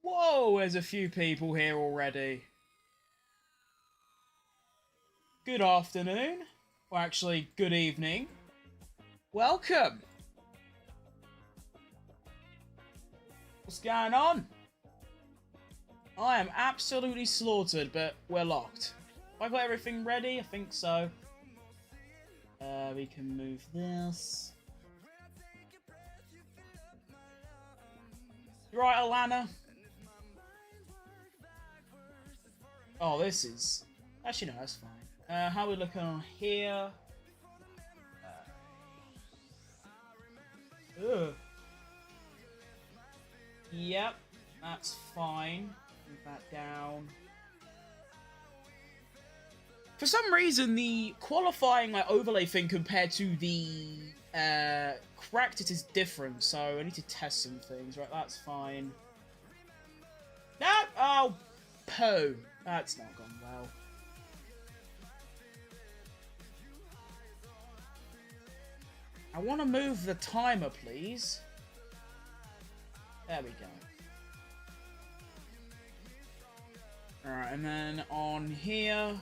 Whoa, there's a few people here already. Good afternoon. Or actually, good evening. Welcome. What's going on? I am absolutely slaughtered, but we're locked. Have I got everything ready? I think so. We can move this. You right, Alana? Oh, this is... Actually, no, that's fine. How are we looking on here? Ugh. Yep, that's fine. Move that down. For some reason, the qualifying overlay thing compared to the cracked it is different, so I need to test some things. Right, that's fine. No! Oh, poo. That's not gone well. I want to move the timer, please. There we go. Alright, and then on here...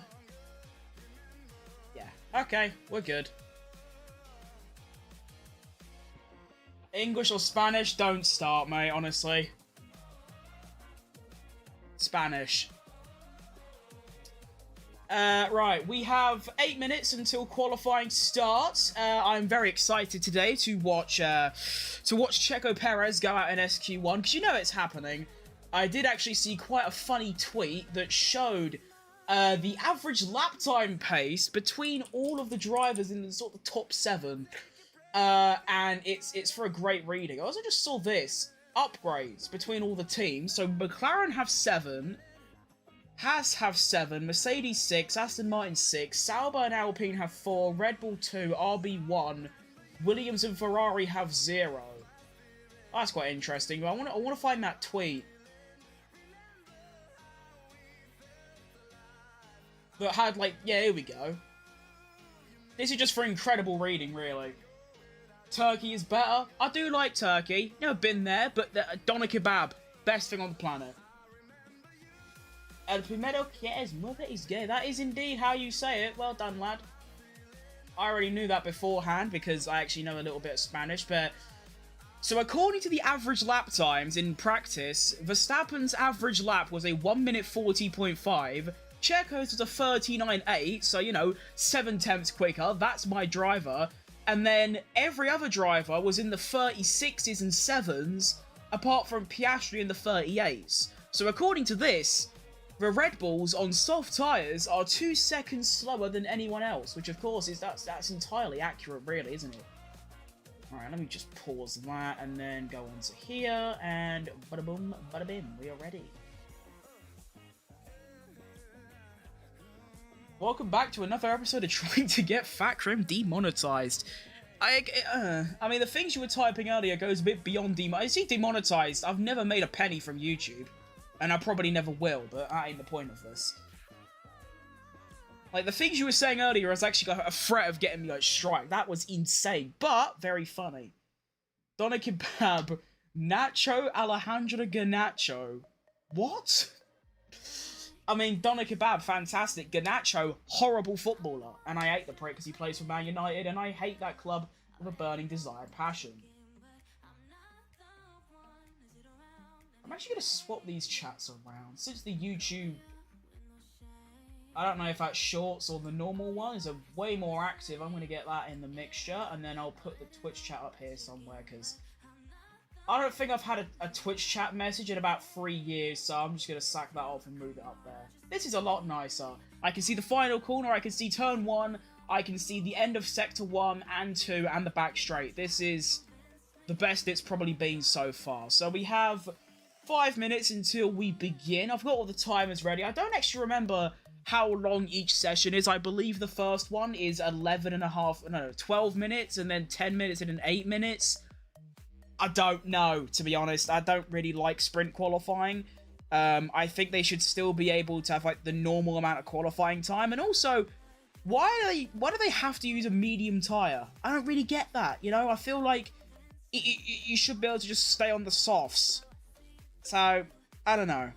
Yeah, okay, we're good. English or Spanish? Don't start, mate, honestly. Spanish. Right, we have 8 minutes until qualifying starts. I'm very excited today to watch Checo Perez go out in SQ1, because you know it's happening. I did actually see quite a funny tweet that showed the average lap time pace between all of the drivers in the sort of top 7. And it's for a great reading. I also just saw this. Upgrades between all the teams. So McLaren have 7, Haas have 7, Mercedes 6, Aston Martin 6, Sauber and Alpine have 4, Red Bull 2, RB 1, Williams and Ferrari have 0. That's quite interesting. I want to find that tweet that had, like, yeah, here we go. This is just for incredible reading, really. Turkey is better. I do like Turkey. Never been there, but doner kebab, best thing on the planet. El primero que es mother is gay. That is indeed how you say it. Well done, lad. I already knew that beforehand because I actually know a little bit of Spanish, but... So according to the average lap times in practice, Verstappen's average lap was a 1 minute 40.5, Checo's was a 39.8, so, you know, 7 tenths quicker. That's my driver. And then every other driver was in the 36s and 7s, apart from Piastri in the 38s. So according to this, the Red Bulls on soft tyres are 2 seconds slower than anyone else, which of course is that's entirely accurate, really, isn't it? Alright, let me just pause that and then go on to here, and bada boom, bada bim, we are ready. Welcome back to another episode of trying to get Fat Crim demonetized. I mean, the things you were typing earlier goes a bit beyond I see demonetized. I've never made a penny from YouTube. And I probably never will, but that ain't the point of this. Like, the things you were saying earlier was actually like a threat of getting me, like, strike. That was insane, but very funny. Doner Kebab, Nacho Alejandro Garnacho. What? I mean, Doner Kebab, fantastic. Garnacho, horrible footballer. And I hate the prick because he plays for Man United, and I hate that club with a burning desire and passion. I'm actually going to swap these chats around. Since the YouTube... I don't know if that's shorts or the normal one is way more active. I'm going to get that in the mixture, and then I'll put the Twitch chat up here somewhere, because I don't think I've had a Twitch chat message in about 3 years, so I'm just going to sack that off and move it up there. This is a lot nicer. I can see the final corner, I can see turn 1, I can see the end of sector 1 and 2, and the back straight. This is the best it's probably been so far. So we have 5 minutes until we begin. I've got all the timers ready. I don't actually remember how long each session is. I believe the first one is 12 minutes, and then 10 minutes, and then 8 minutes. I don't know, to be honest. I don't really like sprint qualifying. I think they should still be able to have, like, the normal amount of qualifying time. And also, why do they have to use a medium tyre? I don't really get that, you know? I feel like you should be able to just stay on the softs. So, I don't know.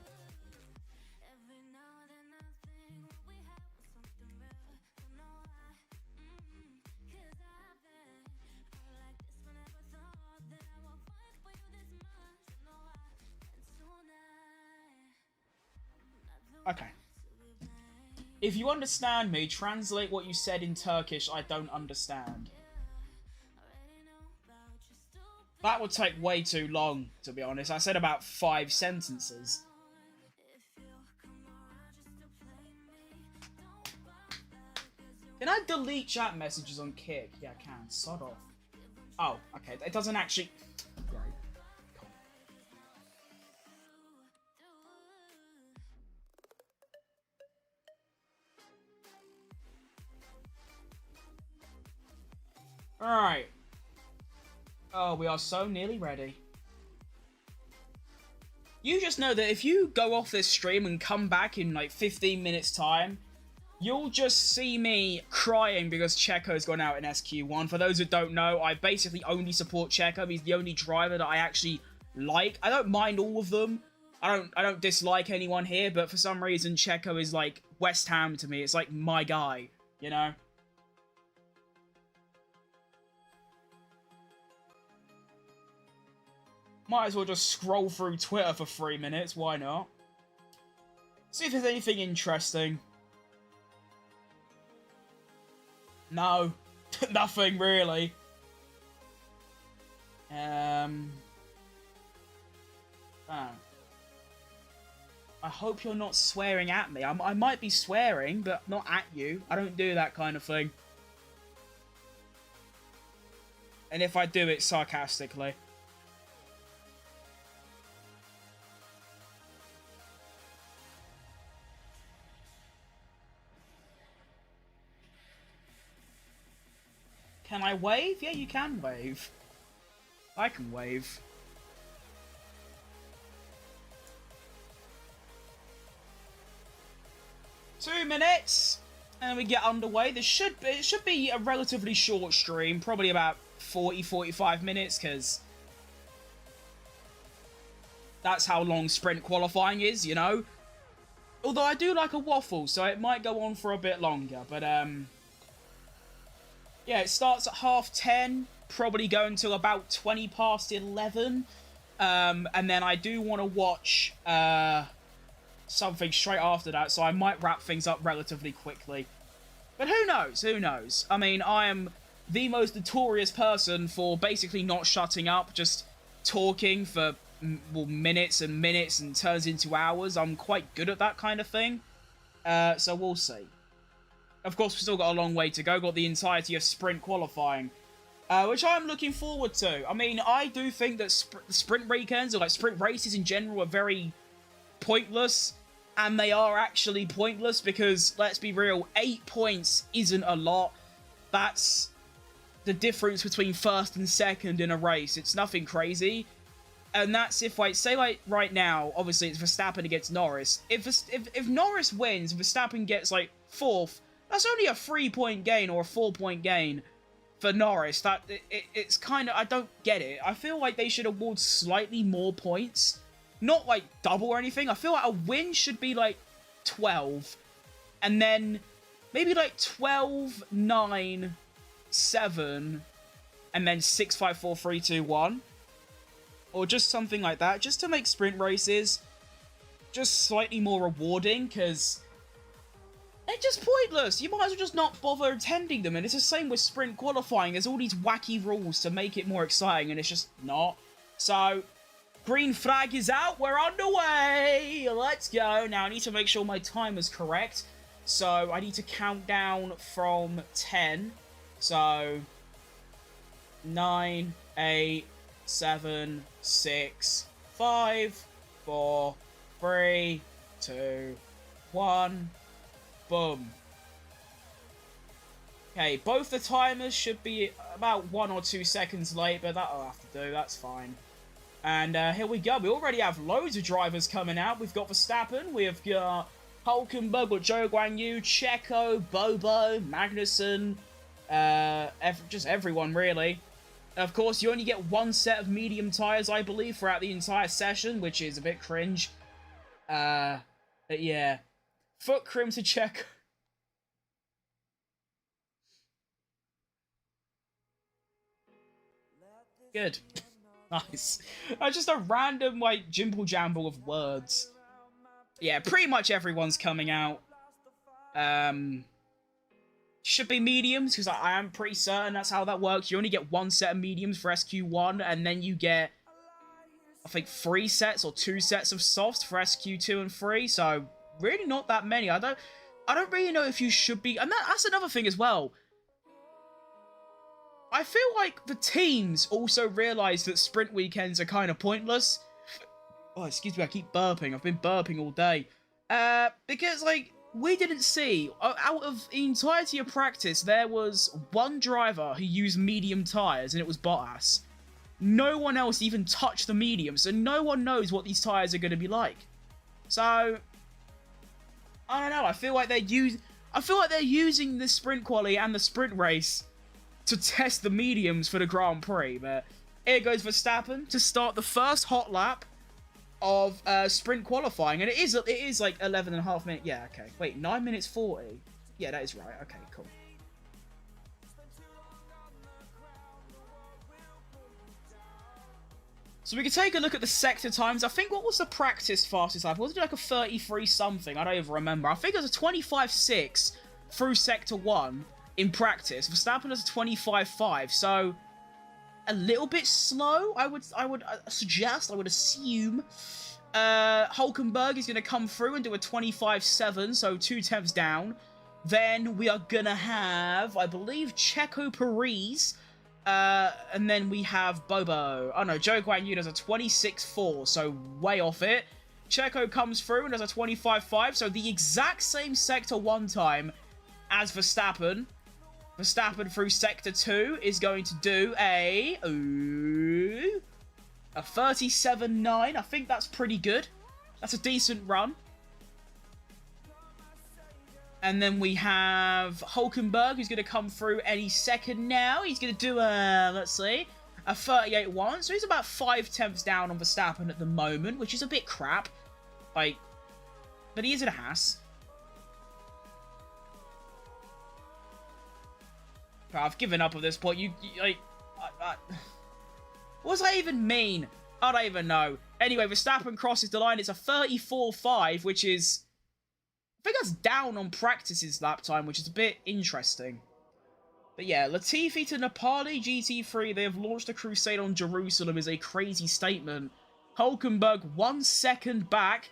Okay. If you understand me, translate what you said in Turkish. I don't understand. That would take way too long, to be honest. I said about 5 sentences. Can I delete chat messages on Kick? Yeah, I can. Sod off. Oh, okay. It doesn't actually... Great. Alright. Oh, we are so nearly ready. You just know that if you go off this stream and come back in like 15 minutes time, you'll just see me crying because Checo's gone out in SQ1. For those who don't know, I basically only support Checo. He's the only driver that I actually like. I don't mind all of them. I don't dislike anyone here, but for some reason Checo is like West Ham to me. It's like my guy, you know? Might as well just scroll through Twitter for 3 minutes. Why not? See if there's anything interesting. No. Nothing, really. Oh. I hope you're not swearing at me. I might be swearing, but not at you. I don't do that kind of thing. And if I do it sarcastically. Can I wave? Yeah, you can wave. I can wave. Two minutes, and we get underway. It should be a relatively short stream, probably about 40-45 minutes, because that's how long sprint qualifying is, you know? Although I do like a waffle, so it might go on for a bit longer, but yeah, it starts at 10:30, probably going till about 20 past 11. And then I do want to watch something straight after that, so I might wrap things up relatively quickly. But who knows? Who knows? I mean, I am the most notorious person for basically not shutting up, just talking for well, minutes and minutes and turns into hours. I'm quite good at that kind of thing. So we'll see. Of course, we've still got a long way to go. Got the entirety of sprint qualifying, which I'm looking forward to. I mean, I do think that sprint weekends, or like sprint races in general, are very pointless. And they are actually pointless because, let's be real, 8 points isn't a lot. That's the difference between first and second in a race. It's nothing crazy. And that's if, like, say, like, right now, obviously it's Verstappen against Norris. If Norris wins, Verstappen gets, like, 4th, that's only a 3-point gain or a 4-point gain for Norris. It's kind of, I don't get it. I feel like they should award slightly more points. Not, like, double or anything. I feel like a win should be, like, 12. And then maybe, like, 12, 9, 7, and then 6, 5, 4, 3, 2, 1. Or just something like that. Just to make sprint races just slightly more rewarding, because they're just pointless. You might as well just not bother attending them. And it's the same with sprint qualifying. There's all these wacky rules to make it more exciting, and it's just not. So green flag is out. We're underway. Let's go. Now, I need to make sure my time is correct. So, I need to count down from 10. So, 9, 8, 7, 6, 5, 4, 3, 2, 1. Boom. Okay, both the timers should be about 1 or 2 seconds late, but that'll have to do. That's fine. And here we go. We already have loads of drivers coming out. We've got Verstappen. We've got Hulkenberg, got Zhou Guanyu, Checo, Bobo, Magnussen. Just everyone, really. Of course, you only get one set of medium tyres, I believe, throughout the entire session, which is a bit cringe. But yeah. Foot crim to Checo. Good. Nice. Just a random, like, jimble-jamble of words. Yeah, pretty much everyone's coming out. Should be mediums, because I am pretty certain that's how that works. You only get one set of mediums for SQ1, and then you get, I think, 3 sets or 2 sets of softs for SQ2 and 3, so really not that many. I don't really know if you should be, and that's another thing as well. I feel like the teams also realise that sprint weekends are kind of pointless. Oh, excuse me, I keep burping. I've been burping all day. Because, like, we didn't see, out of the entirety of practice, there was one driver who used medium tyres, and it was Bottas. No one else even touched the medium, so no one knows what these tyres are going to be like. So, I don't know, I feel like they're using the sprint quali and the sprint race to test the mediums for the Grand Prix, but here goes Verstappen to start the first hot lap of sprint qualifying, and it is like 11.5 minutes. Yeah, okay. Wait, 9 minutes 40. Yeah, that is right. Okay, cool. So we can take a look at the sector times. I think, what was the practice fastest lap? Wasn't it like a 33 something? I don't even remember. I think it was a 25.6 through sector 1 in practice. Verstappen was a 25.5, so a little bit slow, I would suggest, I would assume. Hulkenberg is going to come through and do a 25.7, so 2 tenths down. Then we are going to have, I believe, Checo Perez. And then we have Bobo. Oh no, Zhou Guanyu does a 26.4, so way off it. Checo comes through and does a 25.5, so the exact same sector 1 time as Verstappen. Verstappen through sector 2 is going to do a 37.9. I think that's pretty good. That's a decent run. And then we have Hulkenberg, who's going to come through any second now. He's going to do let's see, a 38.1. So he's about 5 tenths down on Verstappen at the moment, which is a bit crap. Like, but he is in a Haas. I've given up at this point. What does that even mean? I don't even know. Anyway, Verstappen crosses the line. It's a 34.5, which is, I think that's down on practice's lap time, which is a bit interesting. But yeah, Latifi to Nepali GT3, they have launched a crusade on Jerusalem, is a crazy statement. Hulkenberg 1 second back.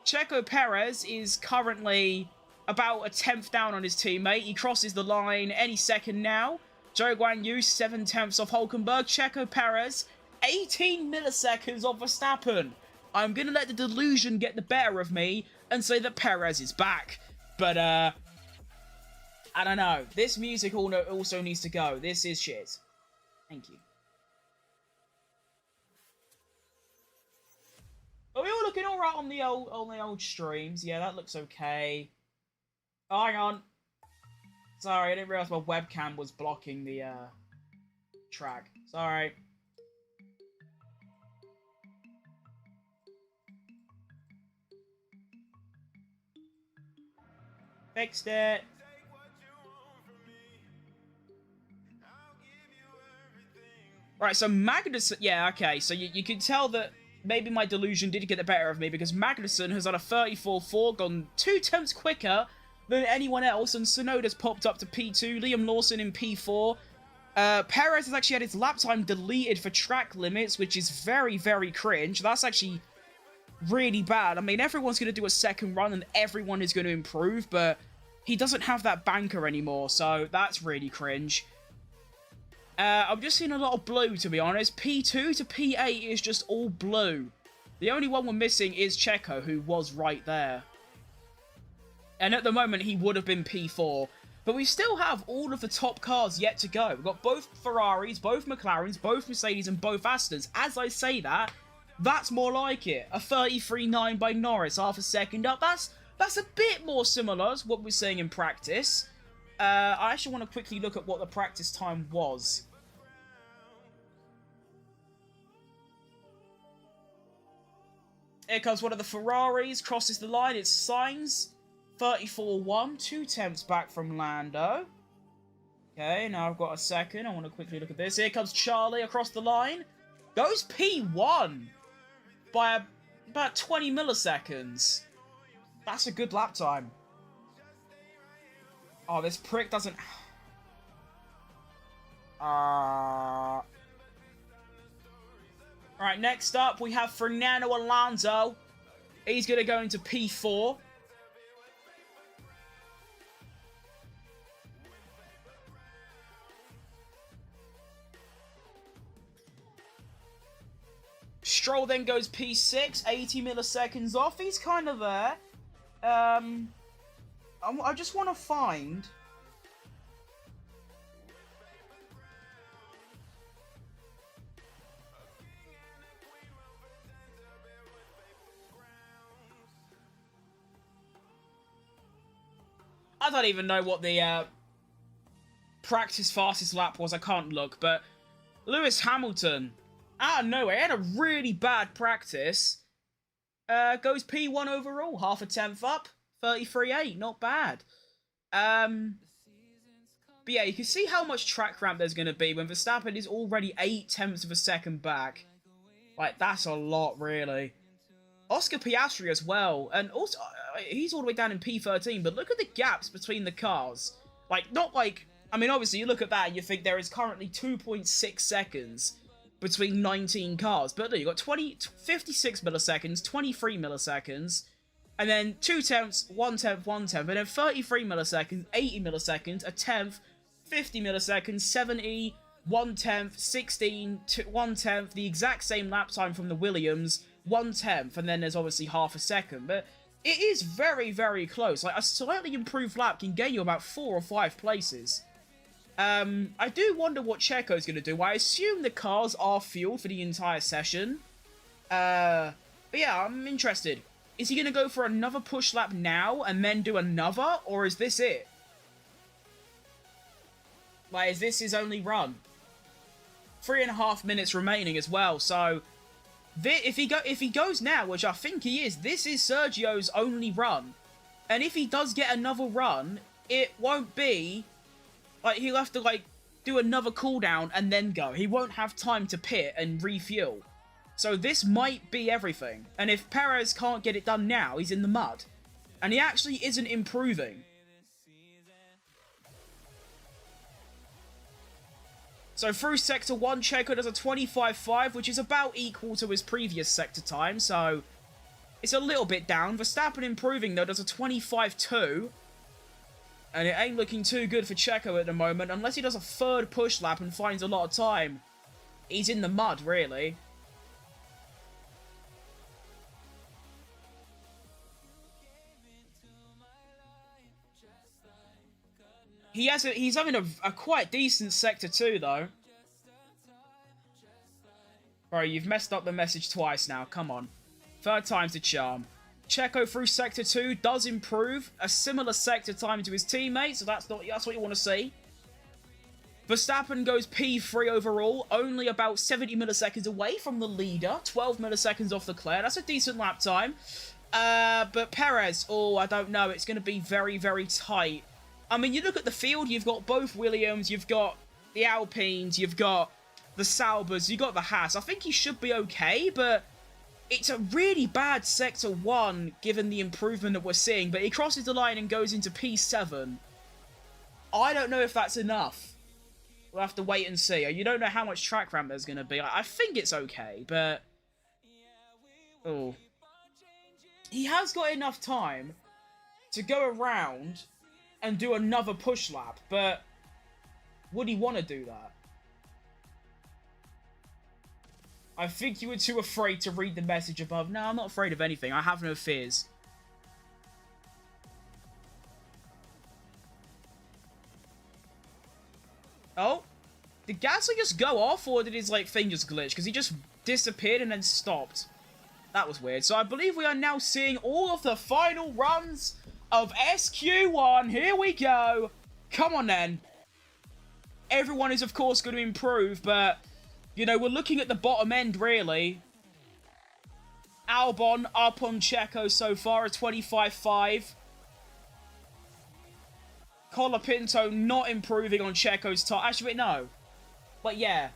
Checo Perez is currently about a 10th down on his teammate. He crosses the line any second now. Zhou Guanyu 7 tenths off Hulkenberg. Checo Perez 18 milliseconds off Verstappen. I'm going to let the delusion get the better of me and say that Perez is back. But, I don't know. This music also needs to go. This is shit. Thank you. Are we all looking alright on the old streams? Yeah, that looks okay. Oh, hang on. Sorry, I didn't realise my webcam was blocking the, track. Sorry. Fixed it. Right, so Magnussen... Yeah, okay, so you can tell that maybe my delusion did get the better of me, because Magnussen has done a 34.4, gone 2 tenths quicker than anyone else, and Tsunoda's popped up to P2, Liam Lawson in P4. Perez has actually had his lap time deleted for track limits, which is very, very cringe. That's actually really bad. I mean, everyone's going to do a second run, and everyone is going to improve, but he doesn't have that banker anymore, so that's really cringe. I'm just seeing a lot of blue, to be honest. P2 to P8 is just all blue. The only one we're missing is Checo, who was right there. And at the moment, he would have been P4. But we still have all of the top cars yet to go. We've got both Ferraris, both McLarens, both Mercedes, and both Astons. As I say that, that's more like it. A 33.9 by Norris, half a second up. That's a bit more similar to what we're seeing in practice. I actually want to quickly look at what the practice time was. Here comes one of the Ferraris, crosses the line, it's Sainz, 34.1, 2 tenths back from Lando. Okay, now I've got a second, I want to quickly look at this. Here comes Charlie across the line, goes P1 by about 20 milliseconds. That's a good lap time. Oh, this prick doesn't... Alright, next up we have Fernando Alonso. He's going to go into P4. Stroll then goes P6, 80 milliseconds off. He's kind of there. I just want to find... I don't even know what the practice fastest lap was. I can't look, but Lewis Hamilton, out of nowhere, he had a really bad practice. Goes P1 overall, half a tenth up, 33.8, not bad. But yeah, you can see how much track ramp there's going to be when Verstappen is already 8 tenths of a second back. Like, that's a lot, really. Oscar Piastri as well, and also, he's all the way down in P13, but look at the gaps between the cars. Like, not like, I mean, obviously, you look at that and you think there is currently 2.6 seconds between 19 cars, but look, you've got 56 milliseconds, 23 milliseconds, and then 2 tenths, 1 tenth, 1 tenth, and then 33 milliseconds, 80 milliseconds, a tenth, 50 milliseconds, 70, 1 tenth, 16, 1 tenth, the exact same lap time from the Williams, 1 tenth, and then there's obviously half a second, but it is very, very close. Like, a slightly improved lap can get you about 4 or 5 places. I do wonder what Checo's going to do. I assume the cars are fueled for the entire session. But yeah, I'm interested. Is he going to go for another push lap now and then do another, or is this it? Like, is this his only run? 3.5 minutes remaining as well, so if he goes now, which I think he is, this is Sergio's only run. And if he does get another run, it won't be like he'll have to like do another cooldown and then go. He won't have time to pit and refuel. So this might be everything. And if Perez can't get it done now, he's in the mud. And he actually isn't improving. So through Sector 1, Checo does a 25.5, which is about equal to his previous sector time, so it's a little bit down. Verstappen improving, though, does a 25.2, and it ain't looking too good for Checo at the moment, unless he does a third push lap and finds a lot of time. He's in the mud, really. He's having a quite decent sector 2, though. Bro, you've messed up the message twice now. Come on. Third time's the charm. Checo through sector 2 does improve. A similar sector time to his teammate, so that's what you want to see. Verstappen goes P3 overall, only about 70 milliseconds away from the leader. 12 milliseconds off Leclerc. That's a decent lap time. But Perez, oh, I don't know. It's going to be very, very tight. I mean, you look at the field, you've got both Williams, you've got the Alpines, you've got the Saubers, you've got the Haas. I think he should be okay, but it's a really bad Sector 1, given the improvement that we're seeing. But he crosses the line and goes into P7. I don't know if that's enough. We'll have to wait and see. You don't know how much track ramp there's going to be. I think it's okay, but... oh. He has got enough time to go around and do another push lap, but would he want to do that? I think you were too afraid to read the message above. No, I'm not afraid of anything. I have no fears. Oh? Did Gasly just go off, or did his like thing just glitch? Because he just disappeared and then stopped. That was weird. So I believe we are now seeing all of the final runs of SQ1. Here we go. Come on, then. Everyone is, of course, going to improve, but, you know, we're looking at the bottom end, really. Albon up on Checo so far, a 25.5. Colapinto not improving on Checo's time. Actually, wait, no. But, yeah.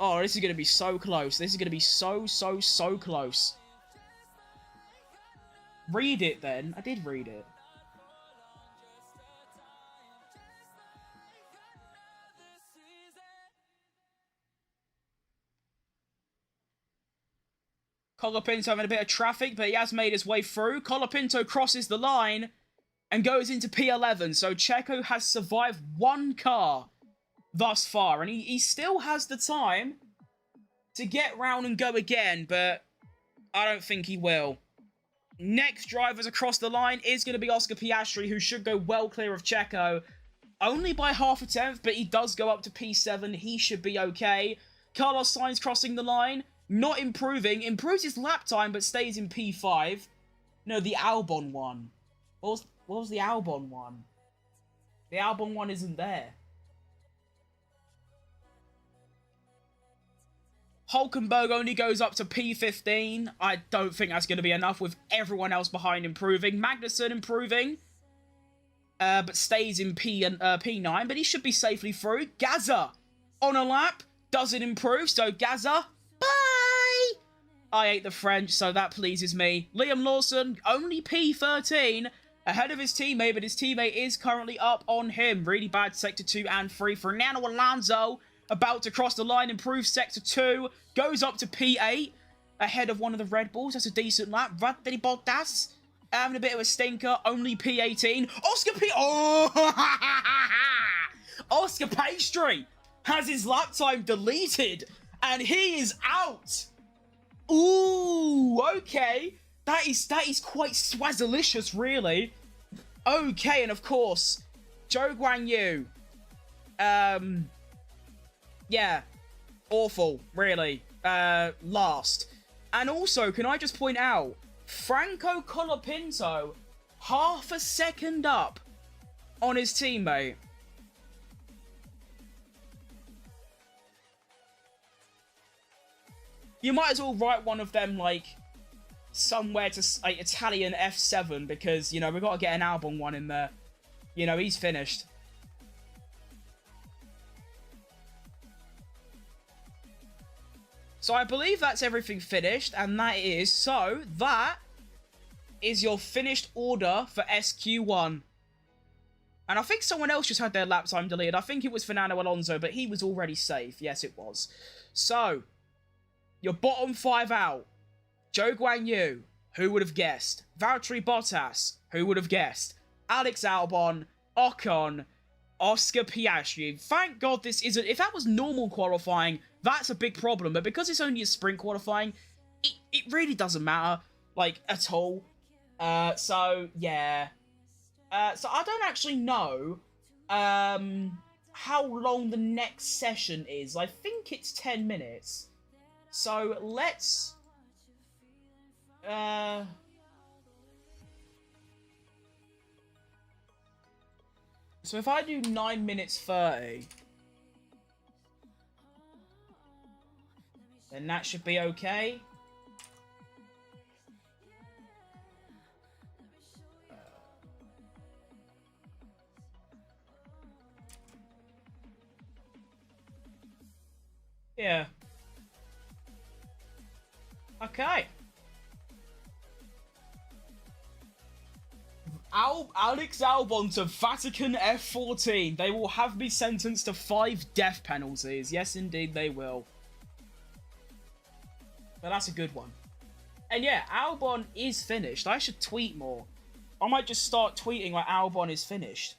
Oh, this is going to be so close. This is going to be so close. Read it, then. I did read it. Colapinto having a bit of traffic, but he has made his way through. Colapinto crosses the line and goes into P11. So Checo has survived one car thus far, and he still has the time to get round and go again, but I don't think he will. Next drivers across the line is going to be Oscar Piastri, who should go well clear of Checo. Only by half a tenth, but he does go up to P7. He should be okay. Carlos Sainz crossing the line. Not improving. Improves his lap time, but stays in P5. No, the Albon one. What was the Albon one? The Albon one isn't there. Hulkenberg only goes up to P15. I don't think that's going to be enough with everyone else behind improving. Magnussen improving, but stays in P9, but he should be safely through. Gaza on a lap, doesn't improve, so Gaza, bye! I ate the French, so that pleases me. Liam Lawson, only P13, ahead of his teammate, but his teammate is currently up on him. Really bad Sector 2 and 3. Fernando Alonso, about to cross the line, improve Sector 2, goes up to P8, ahead of one of the Red Bulls. That's a decent lap. Valtteri Bottas, having a bit of a stinker, only P18. Oscar P... Oh! Oscar Pastry has his lap time deleted, and he is out. Ooh, okay. That is quite swazzalicious, really. Okay, and of course, Zhou Guanyu. Yeah. Awful, really. Last. And also, can I just point out, Franco Colapinto, half a second up on his teammate. You might as well write one of them, like, somewhere to, like, Italian F7, because, you know, we've got to get an Albon one in there. You know, he's finished. So I believe that's everything finished, and that is your finished order for SQ1. And I think someone else just had their lap time deleted. I think it was Fernando Alonso, but he was already safe. Yes, it was. So, your bottom 5 out. Zhou Guanyu, who would have guessed? Valtteri Bottas, who would have guessed? Alex Albon, Ocon, Oscar Piastri. Thank God this isn't... If that was normal qualifying, that's a big problem. But because it's only a sprint qualifying, it really doesn't matter, like, at all. So, yeah. So I don't actually know how long the next session is. I think it's 10 minutes. So let's... So if I do 9 minutes 30, then that should be okay. Yeah. Okay. Alex Albon to Vatican F14. They will have me sentenced to 5 death penalties. Yes, indeed, they will. But that's a good one. And yeah, Albon is finished. I should tweet more. I might just start tweeting like Albon is finished.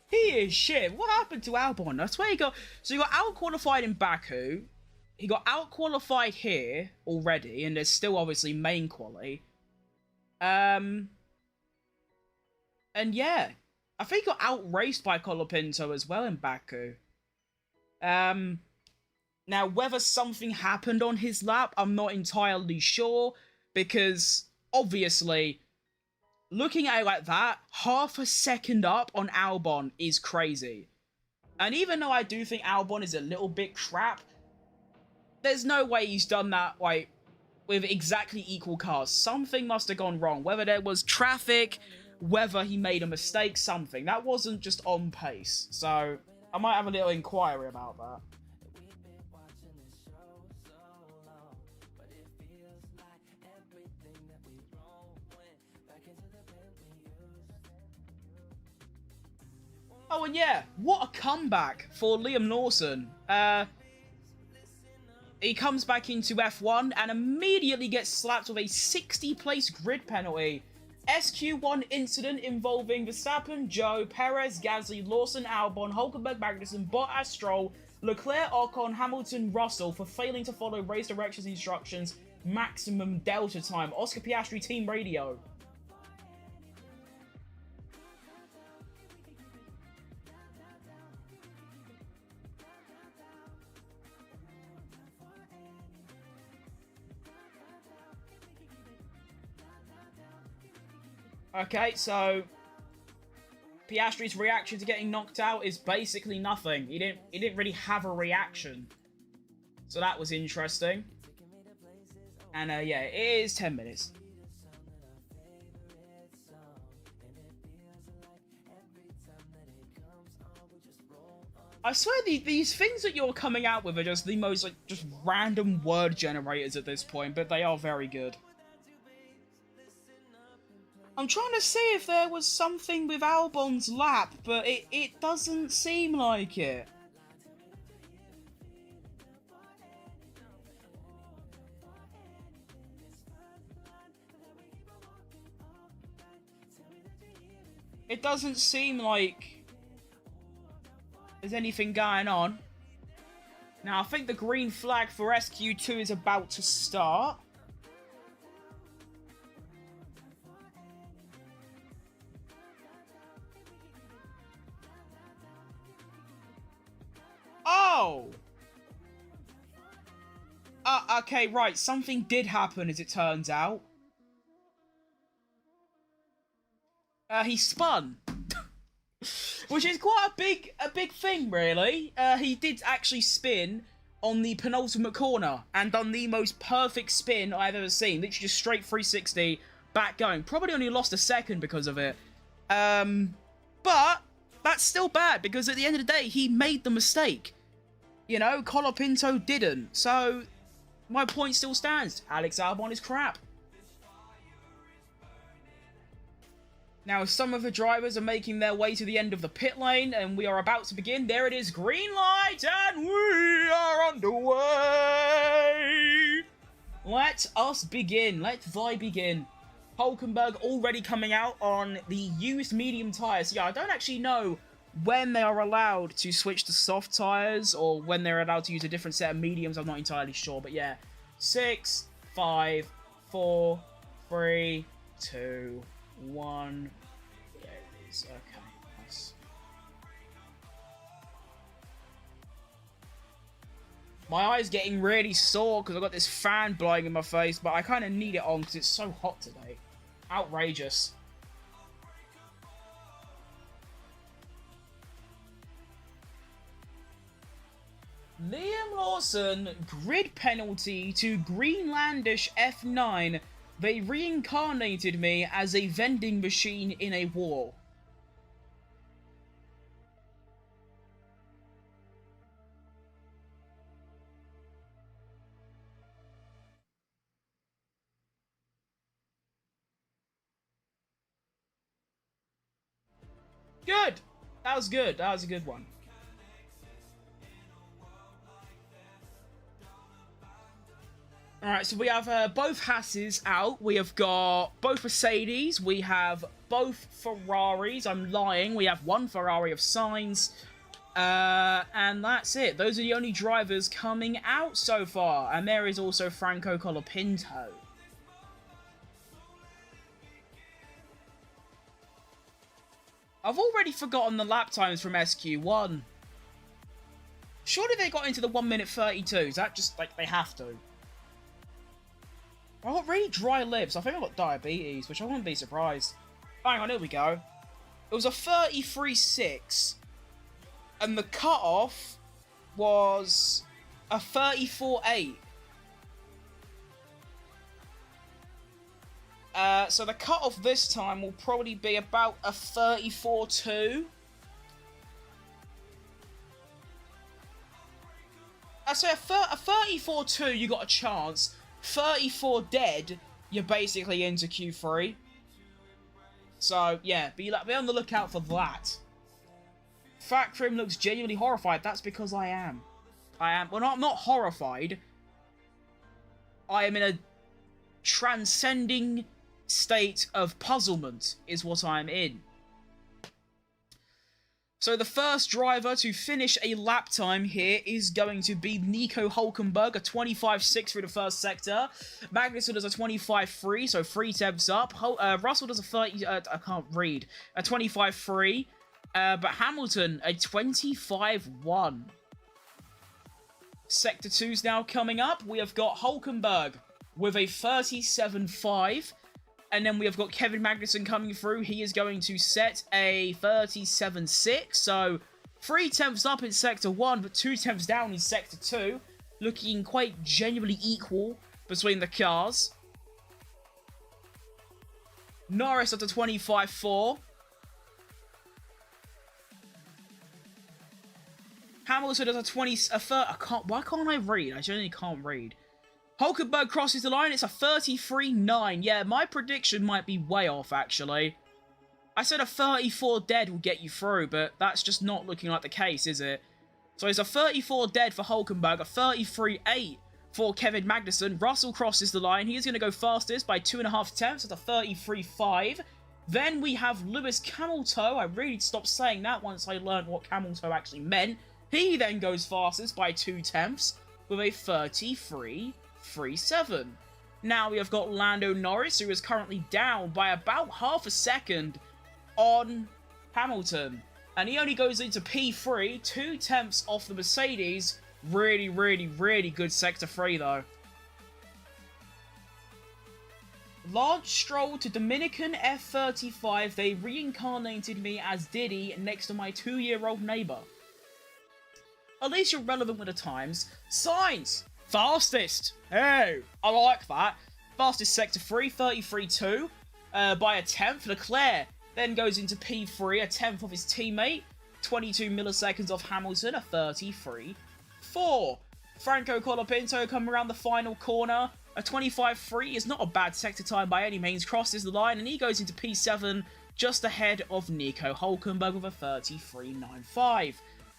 He is shit. What happened to Albon? I swear he got... So he got out-qualified in Baku. He got out-qualified here already. And there's still obviously main quali. And yeah. I think he got out-raced by Colapinto as well in Baku. Now, whether something happened on his lap, I'm not entirely sure. Because, obviously... Looking at it like that, half a second up on Albon is crazy. And even though I do think Albon is a little bit crap, there's no way he's done that, like, with exactly equal cars. Something must have gone wrong. Whether there was traffic, whether he made a mistake, something. That wasn't just on pace. So, I might have a little inquiry about that. Oh, and yeah, what a comeback for Liam Lawson. He comes back into F1 and immediately gets slapped with a 60-place grid penalty. SQ1 incident involving Verstappen, Zhou, Perez, Gasly, Lawson, Albon, Hulkenberg, Magnussen, Bottas, Stroll, Leclerc, Ocon, Hamilton, Russell for failing to follow race directions instructions, maximum delta time. Oscar Piastri, Team Radio. Okay, so Piastri's reaction to getting knocked out is basically nothing. He didn't really have a reaction. So that was interesting. And yeah, it is 10 minutes. I swear these things that you're coming out with are just the most, like, just random word generators at this point, but they are very good. I'm trying to see if there was something with Albon's lap, but it doesn't seem like it. It doesn't seem like there's anything going on. Now, I think the green flag for SQ2 is about to start. Oh! Okay, right. Something did happen, as it turns out. He spun. Which is quite a big thing, really. He did actually spin on the penultimate corner and done the most perfect spin I've ever seen. Literally just straight 360, back going. Probably only lost a second because of it. But that's still bad because at the end of the day, he made the mistake. You know, Colapinto didn't. So, my point still stands. Alex Albon is crap. Now, some of the drivers are making their way to the end of the pit lane, and we are about to begin. There it is, green light, and we are underway! Let us begin. Let thy begin. Hulkenberg already coming out on the used medium tyres. Yeah, I don't actually know when they are allowed to switch to soft tyres, or when they're allowed to use a different set of mediums. I'm not entirely sure, but yeah. 6, 5, 4, 3, 2, 1. There it is. Okay, nice. My eye's getting really sore because I've got this fan blowing in my face, but I kind of need it on because it's so hot today. Outrageous. Liam Lawson, grid penalty to Greenlandish F9. They reincarnated me as a vending machine in a war. Good! That was good. That was a good one. Alright, so we have both Hasses out. We have got both Mercedes. We have both Ferraris. I'm lying. We have one Ferrari of Sainz. And that's it. Those are the only drivers coming out so far. And there is also Franco Colapinto. I've already forgotten the lap times from SQ1. Surely they got into the 1 minute 32. Is that just, like, they have to? I've got really dry lips. I think I've got diabetes, which I wouldn't be surprised. Hang on, here we go. It was a 33.6. And the cutoff was a 34.8. So the cutoff this time will probably be about a 34.2. I say a 34.2, you got a chance. 34 dead, you're basically into Q3. So, yeah, be on the lookout for that. Fat Crim looks genuinely horrified. That's because I am. Well, I'm not horrified. I am in a transcending state of puzzlement, is what I'm in. So the first driver to finish a lap time here is going to be Nico Hulkenberg, a 25.6 through the first sector. Magnussen does a 25.3, so 3 tenths up. Russell does a 30, I can't read, a 25.3. But Hamilton, a 25.1. Sector 2's now coming up. We have got Hulkenberg with a 37.5. And then we have got Kevin Magnussen coming through. He is going to set a 37.6. So 3 tenths up in Sector 1, but 2 tenths down in Sector 2. looking quite genuinely equal between the cars. Norris at the 25.4. Hamilton at a 30. Why can't I read? I genuinely can't read. Hulkenberg crosses the line. It's a 33.9. Yeah, my prediction might be way off, actually. I said a 34 dead will get you through, but that's just not looking like the case, is it? So it's a 34 dead for Hulkenberg, a 33.8 for Kevin Magnussen. Russell crosses the line. He is going to go fastest by 2.5 tenths at a 33.5. Then we have Lewis Camel Toe. I really stopped saying that once I learned what Camel Toe actually meant. He then goes fastest by 2 tenths with a 33.37. Now we have got Lando Norris, who is currently down by about half a second on Hamilton. And he only goes into P3, 2 tenths off the Mercedes. Really, really, really good Sector 3, though. Large stroll to Dominican F35. They reincarnated me as Diddy next to my 2-year-old neighbour. At least you're relevant with the times. Sainz! Fastest! Hey! I like that. Fastest Sector 3, 33.2 by a tenth. Leclerc then goes into P3, a tenth of his teammate. 22 milliseconds off Hamilton, a 33.4. Franco Colapinto coming around the final corner. A 25.3 is not a bad sector time by any means. Crosses the line and he goes into P7 just ahead of Nico Hulkenberg with a 33.95.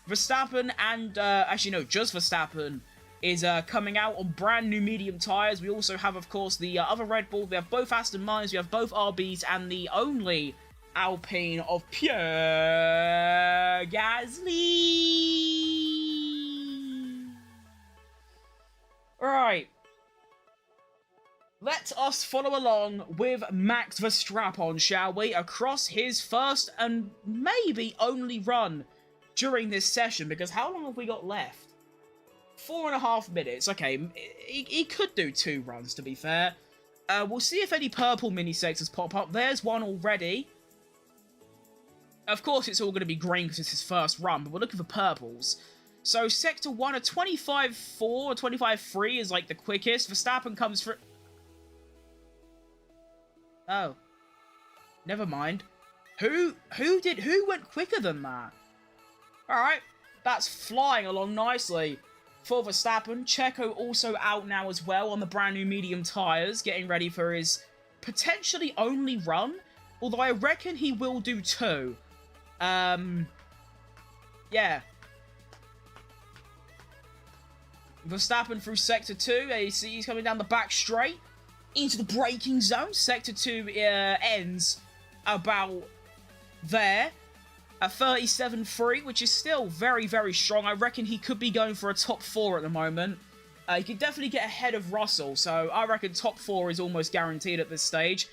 Verstappen and, actually no, just Verstappen is coming out on brand new medium tyres. We also have, of course, the other Red Bull. We have both Aston Martins, we have both RBs, and the only Alpine of Pierre Gasly. Right. Let us follow along with Max Verstappen, shall we? Across his first and maybe only run during this session, because how long have we got left? 4.5 minutes. Okay, he could do 2 runs, to be fair. We'll see if any purple mini sectors pop up. There's one already. Of course, it's all going to be green because it's his first run, but we're looking for purples. So, Sector 1, a 25.4 or 25.3 is like the quickest. Verstappen comes for... Oh. Never mind. Who went quicker than that? Alright. That's flying along nicely for Verstappen. Checo also out now as well on the brand new medium tyres, getting ready for his potentially only run. Although I reckon he will do 2. Yeah. Verstappen through Sector 2. He's coming down the back straight into the braking zone. Sector 2 ends about there. A 37.3, which is still very, very strong. I reckon he could be going for a top 4 at the moment. He could definitely get ahead of Russell, so I reckon top 4 is almost guaranteed at this stage.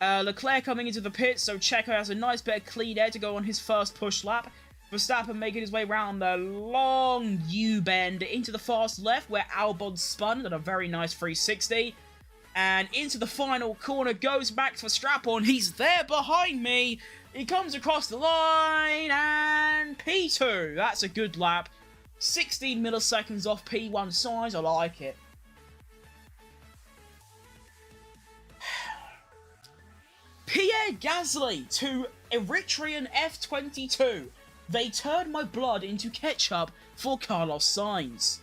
Leclerc coming into the pits, so Checo has a nice bit of clean air to go on his first push lap. Verstappen making his way around the long U-bend into the fast left, where Albon spun at a very nice 360. And into the final corner goes Max Verstappen. He's there behind me. He comes across the line, and P2. That's a good lap. 16 milliseconds off P1 size. I like it. Pierre Gasly to Eritrean F22. They turned my blood into ketchup for Carlos Sainz.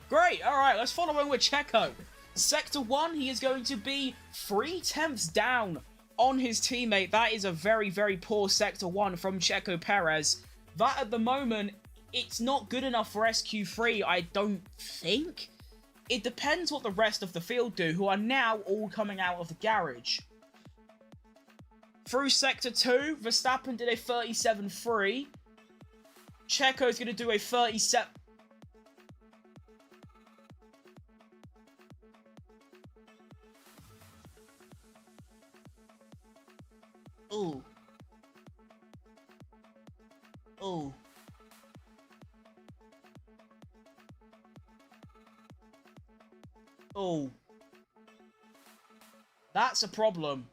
Great, alright, let's follow on with Checo. Sector 1, he is going to be 3 tenths down on his teammate. That is a very, very poor Sector 1 from Checo Perez. That, at the moment, it's not good enough for SQ3, I don't think. It depends what the rest of the field do, who are now all coming out of the garage. Through Sector 2, Verstappen did a 37.3. Checo's going to do a 37... Ooh. Ooh. Ooh. That's a problem.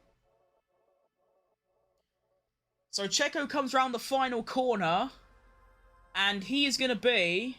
So Checo comes around the final corner. And he is going to be...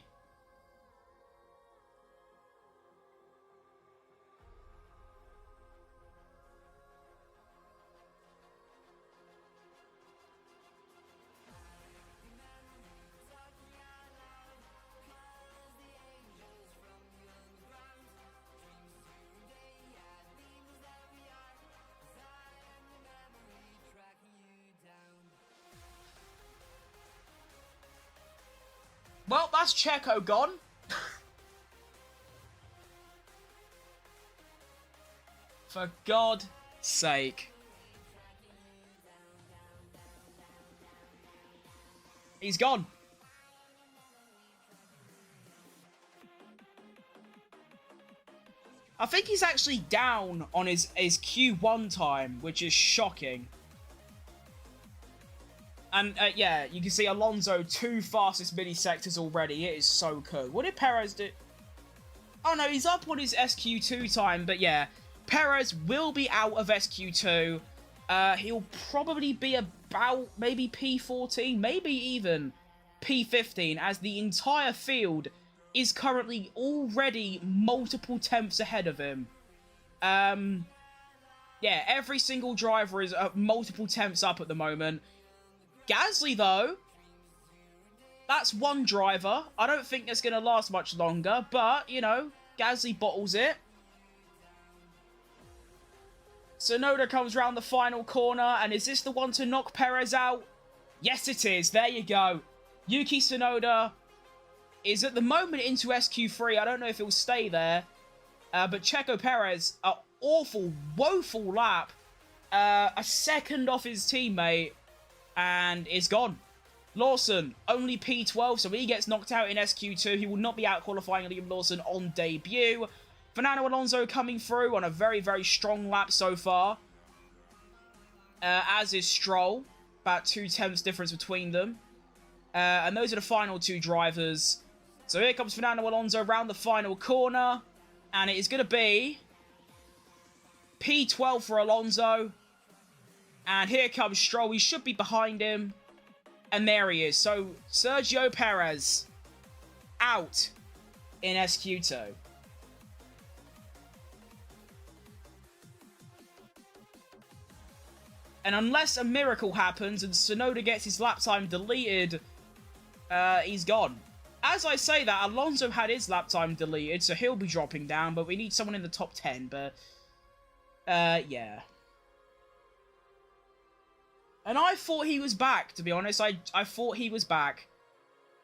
Well, that's Checo gone. For God's sake. He's gone. I think he's actually down on his Q1 time, which is shocking. And, yeah, you can see Alonso, 2 fastest mini-sectors already. It is so cool. What did Perez do? Oh, no, he's up on his SQ2 time. But, yeah, Perez will be out of SQ2. He'll probably be about maybe P14, maybe even P15, as the entire field is currently already multiple tenths ahead of him. Yeah, every single driver is multiple tenths up at the moment. Gasly, though, that's one driver. I don't think that's going to last much longer, but, you know, Gasly bottles it. Tsunoda comes round the final corner, and is this the one to knock Perez out? Yes, it is. There you go. Yuki Tsunoda is at the moment into SQ3. I don't know if it will stay there. But Checo Perez, an awful, woeful lap. A second off his teammate. And is gone. Lawson, only P12, so he gets knocked out in SQ2. He will not be out qualifying Liam Lawson on debut. Fernando Alonso coming through on a very, very strong lap so far. As is Stroll. About 2 tenths difference between them. And those are the final 2 drivers. So here comes Fernando Alonso around the final corner. And it is going to be P12 for Alonso. And here comes Stroll. He should be behind him. And there he is. So, Sergio Perez out in SQ2. And unless a miracle happens and Tsunoda gets his lap time deleted, he's gone. As I say that, Alonso had his lap time deleted, so he'll be dropping down. But we need someone in the top 10. But, yeah. And I thought he was back, to be honest. I thought he was back.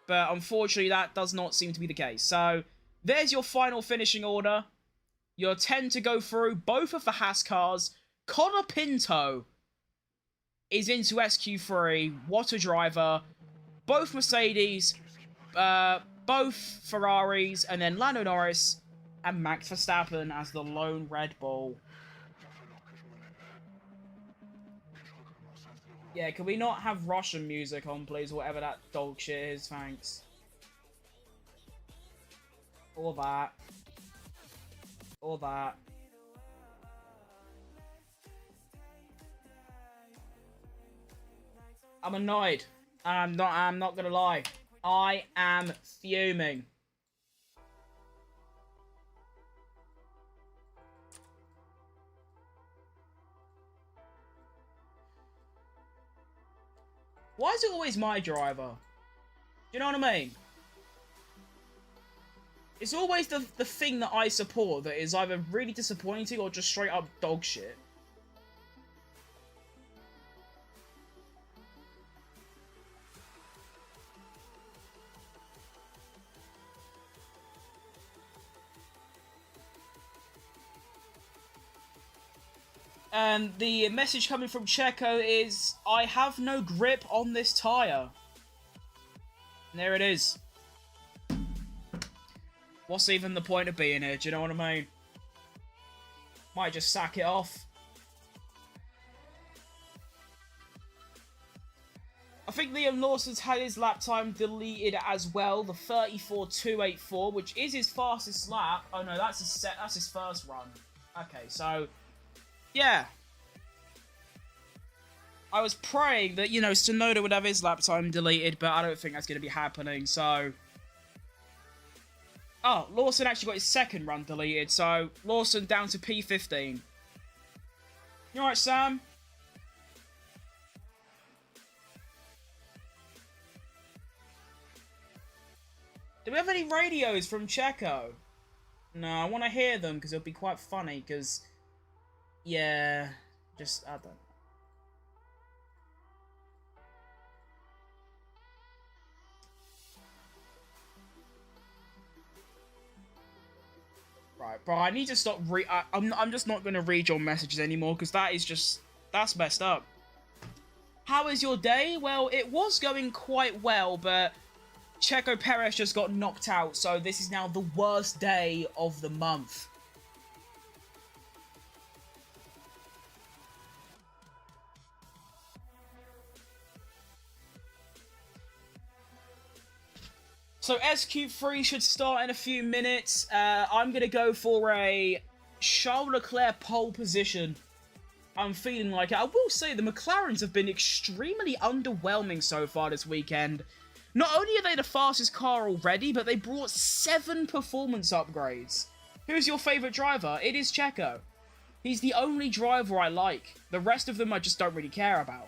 But unfortunately, that does not seem to be the case. So, there's your final finishing order. Your 10 to go through. Both of the Haas cars. Connor Pinto is into SQ3. What a driver. Both Mercedes. Both Ferraris. And then Lando Norris and Max Verstappen as the lone Red Bull. Yeah, can we not have Russian music on, please? Whatever that dog shit is, thanks. Or that. Or that. I'm annoyed. I'm not gonna lie. I am fuming. Why is it always my driver? Do you know what I mean? It's always the thing that I support that is either really disappointing or just straight up dog shit. And the message coming from Checo is, I have no grip on this tyre. And there it is. What's even the point of being here? Do you know what I mean? Might just sack it off. I think Liam Lawson's had his lap time deleted as well. The 34.284, which is his fastest lap. Oh no, that's his first run. Okay, so... yeah. I was praying that, you know, Sonoda would have his lap time deleted, but I don't think that's going to be happening, so... Oh, Lawson actually got his second run deleted, so Lawson down to P15. You alright, Sam? Do we have any radios from Checo? No, I want to hear them, because it'll be quite funny, because... Yeah... Just, I don't know. Right, bro, I need to stop I'm just not going to read your messages anymore, because that is just... That's messed up. How is your day? Well, it was going quite well, but Checo Perez just got knocked out, so this is now the worst day of the month. So SQ3 should start in a few minutes. I'm going to go for a Charles Leclerc pole position. I'm feeling like it. I will say the McLarens have been extremely underwhelming so far this weekend. Not only are they the fastest car already, but they brought 7 performance upgrades. Who's your favourite driver? It is Checo. He's the only driver I like. The rest of them I just don't really care about.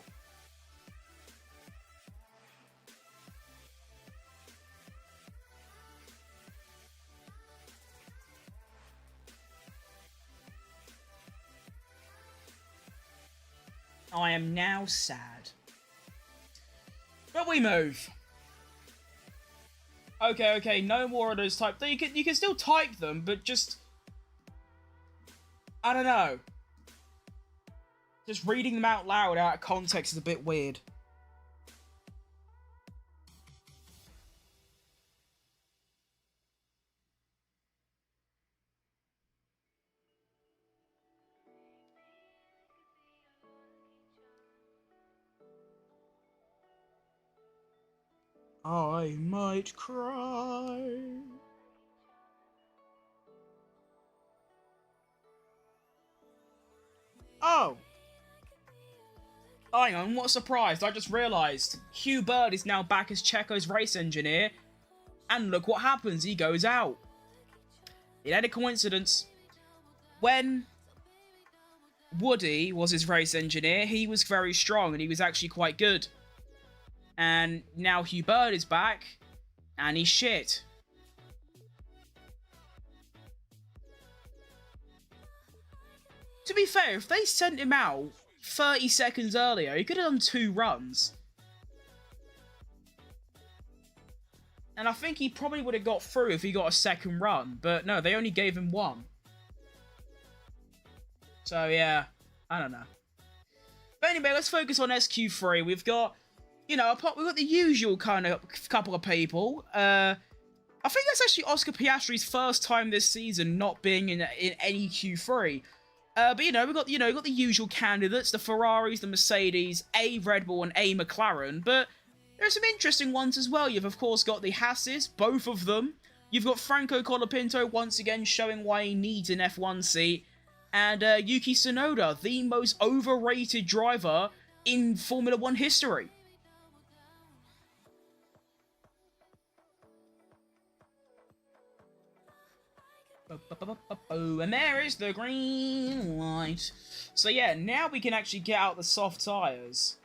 I am now sad. But we move. Okay, no more of those type. You can still type them, but just... I don't know. Just reading them out loud out of context is a bit weird. I might cry. Oh! Hang on, what a surprise. I just realised. Hugh Bird is now back as Checo's race engineer. And look what happens, he goes out. It ain't a coincidence. When Woody was his race engineer, he was very strong and he was actually quite good. And now Hugh Bird is back, and he's shit. To be fair, if they sent him out 30 seconds earlier, he could have done 2 runs. And I think he probably would have got through if he got a second run. But no, they only gave him 1. So yeah, I don't know. But anyway, let's focus on SQ3. We've got... You know, we've got the usual kind of couple of people. I think that's actually Oscar Piastri's first time this season not being in any Q3. But we've got the usual candidates: the Ferraris, the Mercedes, a Red Bull, and a McLaren. But there are some interesting ones as well. You've of course got the Hasses, both of them. You've got Franco Colapinto once again showing why he needs an F1 seat, and Yuki Tsunoda, the most overrated driver in Formula 1 history. And there is the green light. So yeah, now we can actually get out the soft tyres.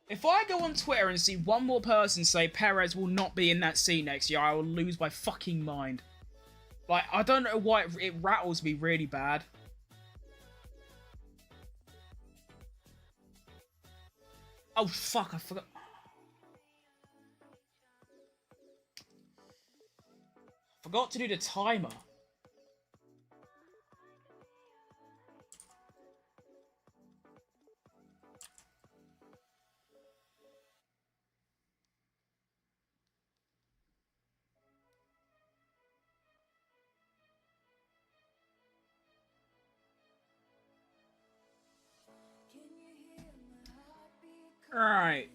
If I go on Twitter and see one more person say Perez will not be in that seat next year, I will lose my fucking mind. Like, I don't know why it rattles me really bad. Oh, fuck, I forgot. Forgot to do the timer. Right.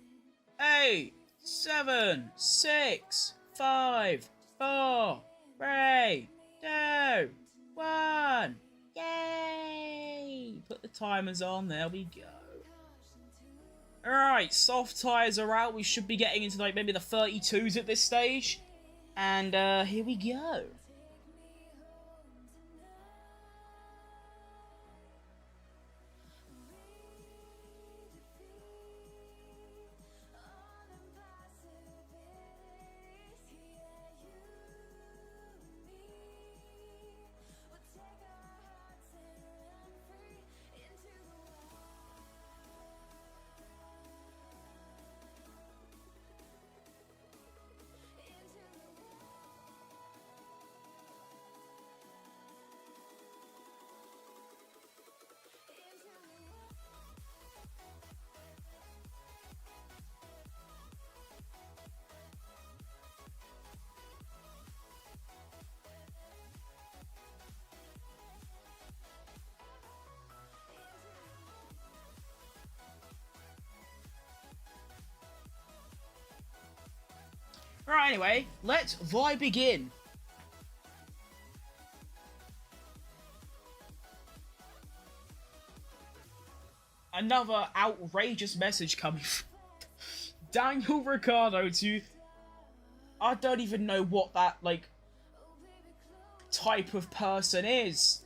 8, 7, 6, 5, 4, 3, 2, 1. Yay! Put the timers on. There we go. Alright, soft tyres are out. We should be getting into like maybe the 32s at this stage. And here we go. Right, anyway, let's vibe begin. Another outrageous message coming from Daniel Ricciardo to... I don't even know what that, like, type of person is.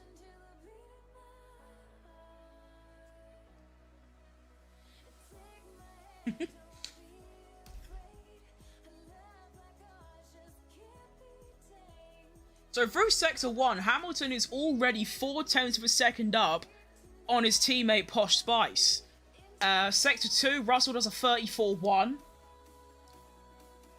So through Sector 1, Hamilton is already 0.4 of a second up on his teammate Posh Spice. Sector 2, Russell does a 34.1.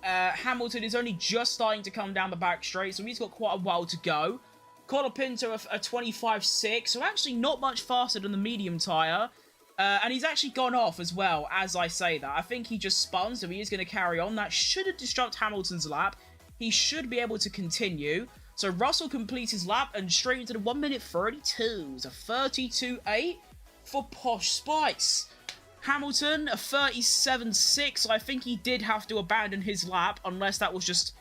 Hamilton is only just starting to come down the back straight, so he's got quite a while to go. Colapinto a 25.6, so actually not much faster than the medium tyre. And he's actually gone off as well, as I say that. I think he just spun, so he is going to carry on. That shouldn't disrupt Hamilton's lap. He should be able to continue. So Russell completes his lap and straight into the 1 minute 32. It's a 32.8 for Posh Spice. Hamilton, a 37.6. I think he did have to abandon his lap, unless that was just...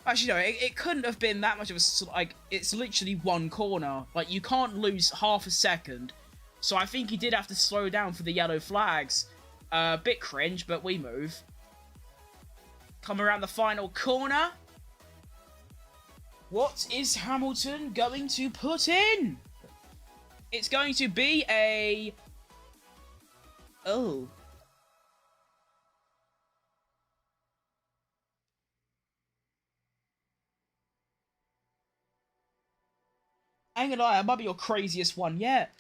Actually, no, it couldn't have been that much of a... Like, it's literally one corner. Like, you can't lose half a second. So I think he did have to slow down for the yellow flags. Bit cringe, but we move. Come around the final corner. What is Hamilton going to put in? It's going to be a... Oh. I ain't gonna lie, that might be your craziest one yet.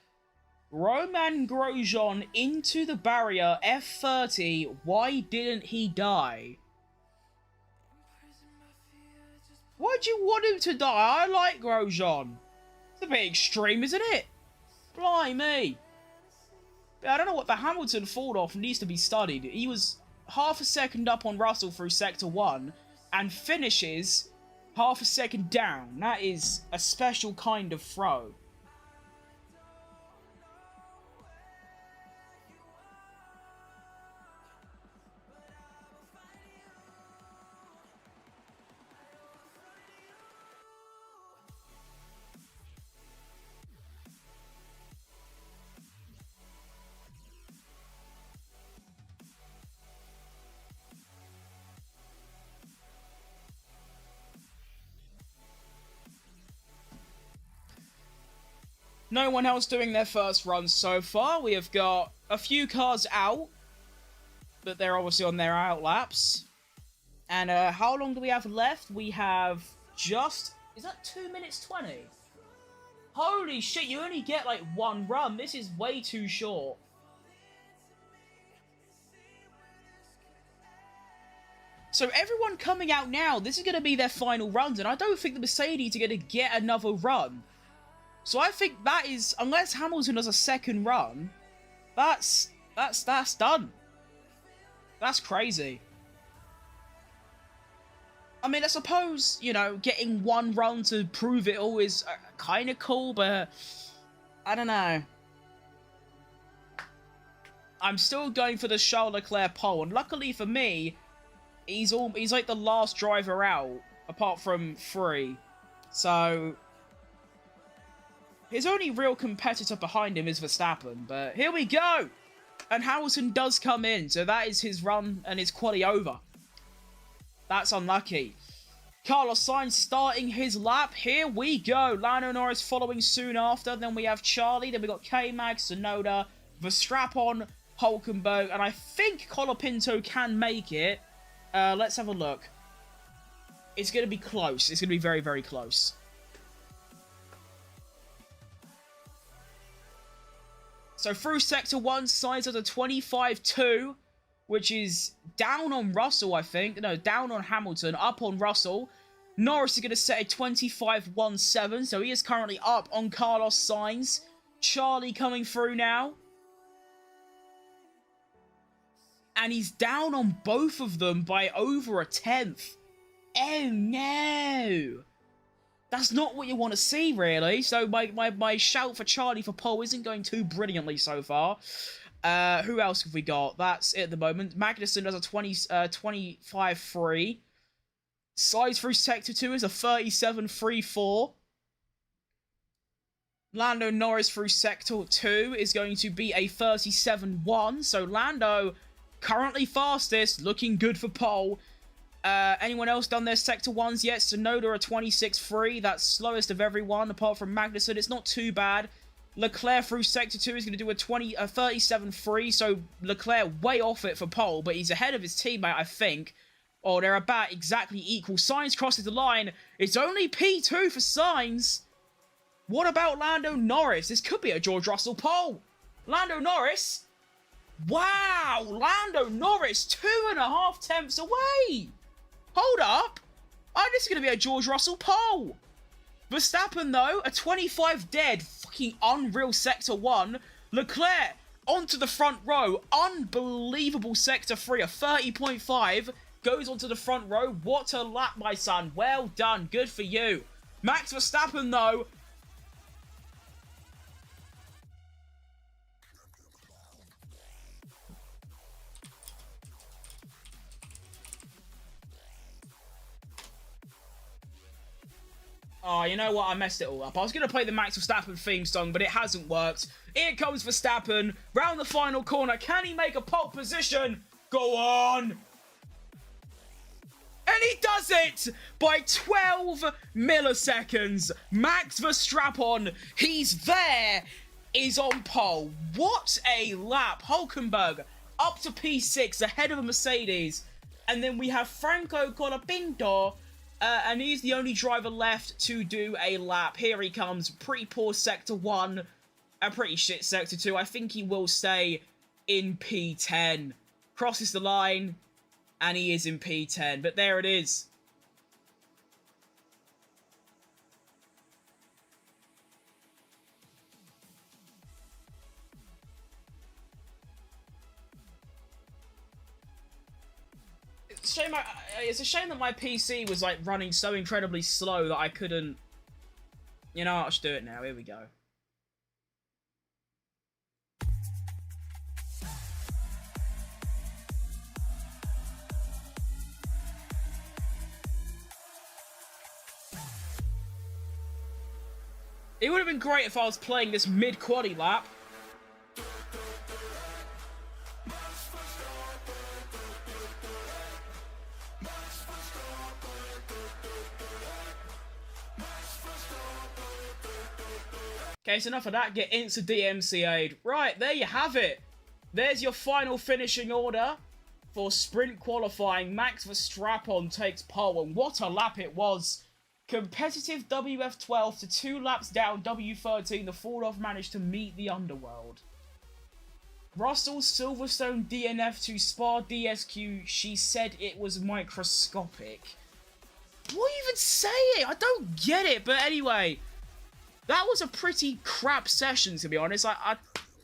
Romain Grosjean into the barrier, F30. Why didn't he die? Why'd you want him to die? I like Grosjean. It's a bit extreme, isn't it? Blimey. I don't know what the Hamilton fall off needs to be studied. He was half a second up on Russell through Sector 1 and finishes half a second down. That is a special kind of throw. No one else doing their first run so far. We have got a few cars out, but they're obviously on their out laps. And how long do we have left? We have just... Is that 2 minutes 20? Holy shit, you only get like one run. This is way too short. So everyone coming out now, this is going to be their final runs, and I don't think the Mercedes are going to get another run. So I think that is, unless Hamilton does a second run, that's done. That's crazy. I mean, I suppose, you know, getting one run to prove it all is kind of cool, but I don't know. I'm still going for the Charles Leclerc pole, and luckily for me, he's like the last driver out, apart from 3. So his only real competitor behind him is Verstappen, but here we go! And Hamilton does come in, so that is his run and his quali over. That's unlucky. Carlos Sainz starting his lap. Here we go. Lando Norris following soon after. Then we have Charlie. Then we got K-Mag, Tsunoda, Verstappen, Hulkenberg, and I think Colapinto can make it. Let's have a look. It's going to be close. It's going to be very, very close. So through Sector 1, Sainz at a 25.2, which is down on Russell, I think. No, down on Hamilton, up on Russell. Norris is going to set a 25.17, so he is currently up on Carlos Sainz. Charlie coming through now. And he's down on both of them by over a 10th. Oh no! That's not what you want to see, really. So my shout for Charlie for pole isn't going too brilliantly so far. Who else have we got? That's it at the moment. Magnussen does a 25.3. Sainz through Sector 2 is a 37.34. Lando Norris through Sector 2 is going to be a 37.1. So Lando currently fastest, looking good for pole. Anyone else done their Sector 1s yet? Tsunoda a 26.3. That's slowest of everyone, apart from Magnussen. It's not too bad. Leclerc through Sector 2 is going to do a 37.3, so Leclerc way off it for pole, but he's ahead of his teammate, I think. Oh, they're about exactly equal. Sainz crosses the line. It's only P2 for Sainz. What about Lando Norris? This could be a George Russell pole. Lando Norris? Wow! Lando Norris, 2.5 tenths away! Hold up! Oh, this is going to be a George Russell pole! Verstappen, though, a 25 dead. Fucking unreal Sector 1. Leclerc onto the front row. Unbelievable Sector 3, a 30.5. Goes onto the front row. What a lap, my son. Well done. Good for you. Max Verstappen, though. Oh, you know what? I messed it all up. I was going to play the Max Verstappen theme song, but it hasn't worked. Here comes Verstappen. Round the final corner. Can he make a pole position? Go on. And he does it by 12 milliseconds. Max Verstappen, he's there, is on pole. What a lap. Hulkenberg up to P6 ahead of a Mercedes. And then we have Franco Colapinto. And he's the only driver left to do a lap. Here he comes. Pretty poor Sector 1. A pretty shit Sector 2. I think he will stay in P10. Crosses the line. And he is in P10. But there it is. It's a shame that my PC was like running so incredibly slow that I couldn't. You know, I'll just do it now. Here we go. It would have been great if I was playing this mid-quali lap. Okay, so enough of that. Get insta-DMCA'd. Right, there you have it. There's your final finishing order for sprint qualifying. Max Verstappen takes pole, and what a lap it was. Competitive WF12 to 2 laps down W13. The fall-off managed to meet the underworld. Russell Silverstone DNF to Spa DSQ. She said it was microscopic. What even saying? I don't get it, but anyway. That was a pretty crap session, to be honest.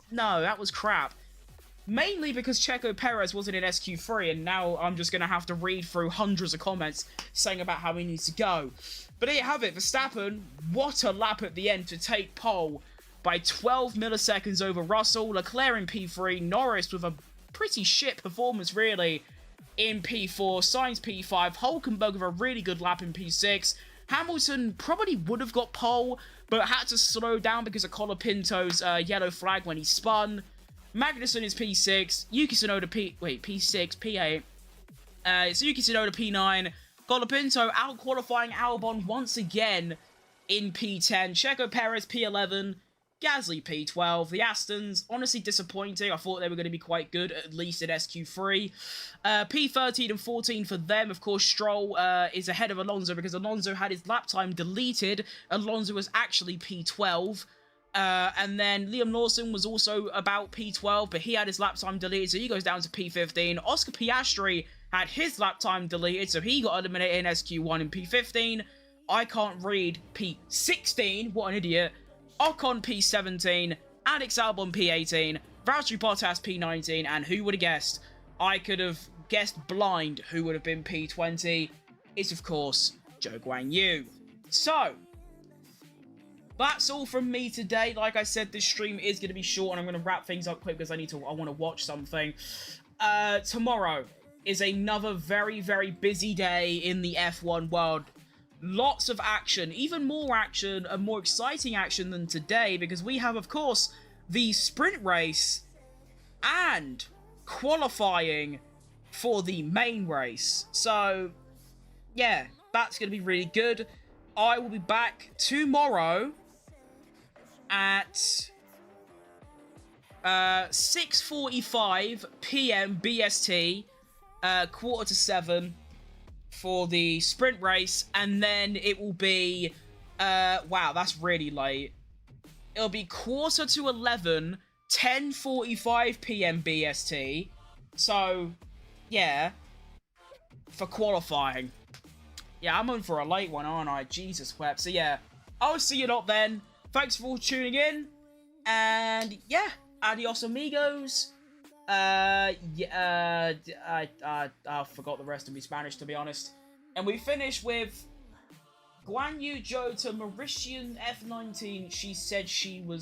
No, that was crap. Mainly because Checo Perez wasn't in SQ3, and now I'm just going to have to read through hundreds of comments saying about how he needs to go. But there you have it, Verstappen, what a lap at the end to take pole by 12 milliseconds over Russell. Leclerc in P3. Norris with a pretty shit performance, really, in P4. Sainz P5. Hulkenberg with a really good lap in P6. Hamilton probably would have got pole, but had to slow down because of Colapinto's yellow flag when he spun. Magnussen is P6. Yuki Tsunoda P6, P8. It's Yuki Tsunoda P9. Colapinto out-qualifying Albon once again in P10. Checo Perez P11. Gasly P12. The Astons, honestly disappointing. I thought they were going to be quite good, at least in SQ3. P13 and 14 for them. Of course, Stroll is ahead of Alonso because Alonso had his lap time deleted. Alonso was actually P12. And then Liam Lawson was also about P12, but he had his lap time deleted, so he goes down to P15. Oscar Piastri had his lap time deleted, so he got eliminated in SQ1 in P15. I can't read. P16, what an idiot. Ocon P17, Alex Albon P18, Valtteri Bottas P19, and who would have guessed? I could have guessed blind who would have been P20. It's, of course, Zhou Guanyu. So, that's all from me today. Like I said, this stream is going to be short, and I'm going to wrap things up quick because I want to watch something. Tomorrow is another very, very busy day in the F1 world. Lots of action, even more action and more exciting action than today, because we have, of course, the sprint race and qualifying for the main race. So, yeah, that's going to be really good. I will be back tomorrow at 6:45 p.m. BST, 6:45 for the sprint race, and then it will be, wow, that's really late. It'll be 10:45, 10:45 p.m. BST, so, yeah, for qualifying. Yeah, I'm on for a late one, aren't I? Jesus wept. So, yeah, I'll see you lot then. Thanks for all tuning in, and, yeah, adios amigos. I forgot the rest of me Spanish, to be honest. And we finish with Guan Yu Zhou to Mauritian F19. She said she was